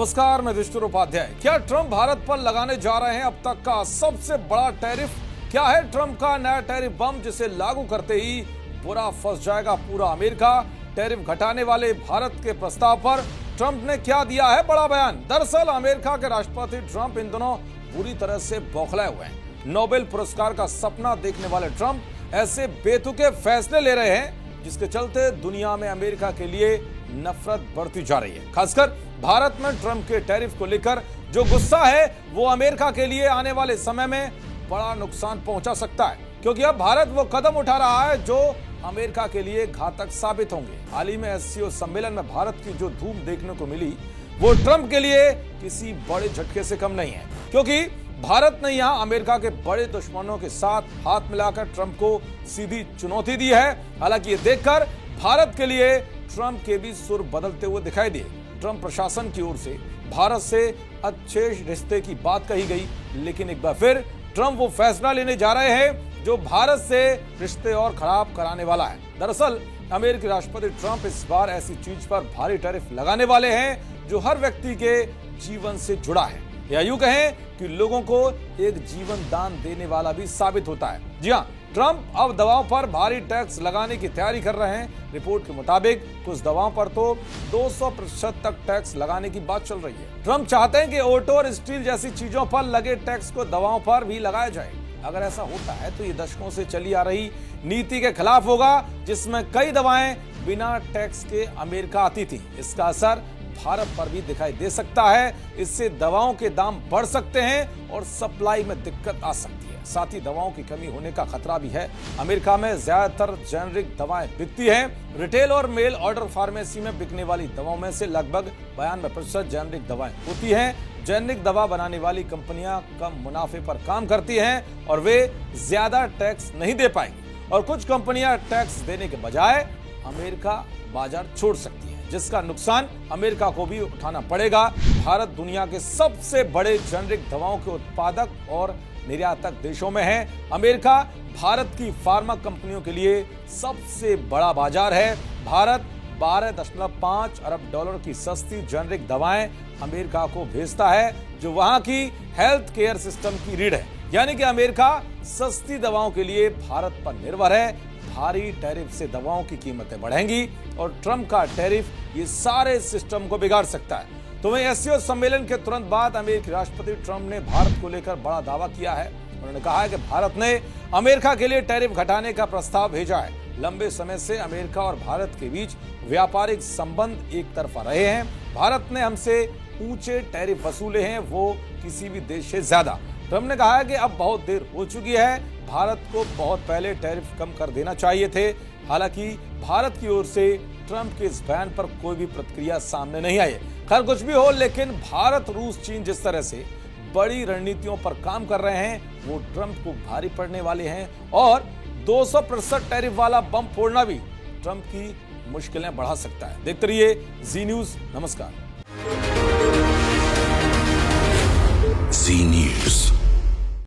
नमस्कार, मैं विष्णु उपाध्याय। क्या ट्रंप भारत पर लगाने जा रहे हैं अब तक का सबसे बड़ा टैरिफ? क्या है ट्रंप का नया टैरिफ बम जिसे लागू करते ही बुरा फंस जाएगा पूरा अमेरिका? टैरिफ घटाने वाले भारत के प्रस्ताव पर ट्रंप ने क्या दिया है बड़ा बयान? दरअसल अमेरिका के राष्ट्रपति ट्रंप इन दिनों बुरी तरह से बौखलाए हुए हैं। नोबेल पुरस्कार का सपना देखने वाले ट्रंप ऐसे बेतुके फैसले ले रहे हैं जिसके चलते दुनिया में अमेरिका के लिए नफरत बढ़ती जा रही है। खासकर भारत में ट्रंप के टैरिफ को लेकर जो गुस्सा है वो अमेरिका के लिए आने वाले समय में बड़ा नुकसान पहुंचा सकता है, क्योंकि अब भारत वो कदम उठा रहा है जो अमेरिका के लिए घातक साबित होंगे। हाल ही में एससीओ सम्मेलन में भारत की जो धूम देखने को मिली वो ट्रंप के लिए किसी बड़े झटके से कम नहीं है, क्योंकि भारत ने यहां अमेरिका के बड़े दुश्मनों के साथ हाथ मिलाकर ट्रंप को सीधी चुनौती दी है। हालांकि ये देखकर भारत के लिए ट्रंप के भी सुर बदलते हुए दिखाई दिए। ट्रंप प्रशासन की ओर से भारत से अच्छे रिश्ते की बात कही गई, लेकिन एक बार फिर ट्रंप वो फैसला लेने जा रहे हैं जो भारत से रिश्ते और खराब कराने वाला है। दरअसल अमेरिकी राष्ट्रपति ट्रंप इस बार ऐसी चीज पर भारी टैरिफ लगाने वाले हैं जो हर व्यक्ति के जीवन से जुड़ा है, या यूं कहें कि लोगों को एक जीवन दान देने वाला भी साबित होता है। जी हां, ट्रंप अब दवाओं पर भारी टैक्स लगाने की तैयारी कर रहे हैं। रिपोर्ट के मुताबिक कुछ दवाओं पर तो 200% तक टैक्स लगाने की बात चल रही है। ट्रंप चाहते हैं कि ऑटो और स्टील जैसी चीजों पर लगे टैक्स को दवाओं पर भी लगाया जाए। अगर ऐसा होता है तो ये दशकों से चली आ रही नीति के खिलाफ होगा, जिसमें कई दवाएं बिना टैक्स के अमेरिका आती थी। इसका असर भारत पर भी दिखाई दे सकता है। इससे दवाओं के दाम बढ़ सकते हैं और सप्लाई में दिक्कत आ सकती है। साथ ही दवाओं की कमी होने का खतरा भी है। अमेरिका में ज्यादातर जेनरिक दवाएं बिकती हैं। रिटेल और मेल ऑर्डर फार्मेसी में बिकने वाली दवाओं में से लगभग 92% जेनरिक दवाएं होती हैं। जेनरिक दवा बनाने वाली कंपनियां कम मुनाफे पर काम करती हैं और वे ज्यादा टैक्स नहीं दे पाएंगी, और कुछ कंपनियां टैक्स देने के बजाय अमेरिका बाजार छोड़ सकती है, जिसका नुकसान अमेरिका को भी उठाना पड़ेगा। भारत दुनिया के सबसे बड़े जेनरिक दवाओं के उत्पादक और निर्यातक देशों में है। अमेरिका भारत की फार्मा कंपनियों के लिए सबसे बड़ा बाजार है। भारत 12.5 अरब डॉलर की सस्ती जेनरिक दवाएं अमेरिका को भेजता है, जो वहां की हेल्थ केयर सिस्टम की रीढ़ है। यानी कि अमेरिका सस्ती दवाओं के लिए भारत पर निर्भर है। भारी टैरिफ से दवाओं की कीमतें बढ़ेंगी और ट्रंप का टैरिफ ये सारे सिस्टम को बिगाड़ सकता है। तो वहीं एससीओ सम्मेलन के तुरंत बाद अमेरिकी राष्ट्रपति ट्रंप ने भारत को लेकर बड़ा दावा किया है। उन्होंने कहा है कि भारत ने अमेरिका के लिए टैरिफ घटाने का प्रस्ताव भेजा है। लंबे समय से अमेरिका और भारत के बीच व्यापारिक संबंध एक तरफा रहे हैं। भारत ने हमसे ऊंचे टैरिफ वसूले हैं, वो किसी भी देश से ज्यादा। ट्रंप ने कहा है कि अब बहुत देर हो चुकी है, भारत को बहुत पहले टैरिफ कम कर देना चाहिए थे। हालांकि भारत की ओर से ट्रंप के इस बयान पर कोई भी प्रतिक्रिया सामने नहीं आई। खैर कुछ भी हो, लेकिन भारत, रूस, चीन जिस तरह से बड़ी रणनीतियों पर काम कर रहे हैं वो ट्रंप को भारी पड़ने वाले हैं, और 200% टैरिफ वाला बम फोड़ना भी ट्रंप की मुश्किलें बढ़ा सकता है। देखते रहिए जी न्यूज। नमस्कार। जी न्यूज।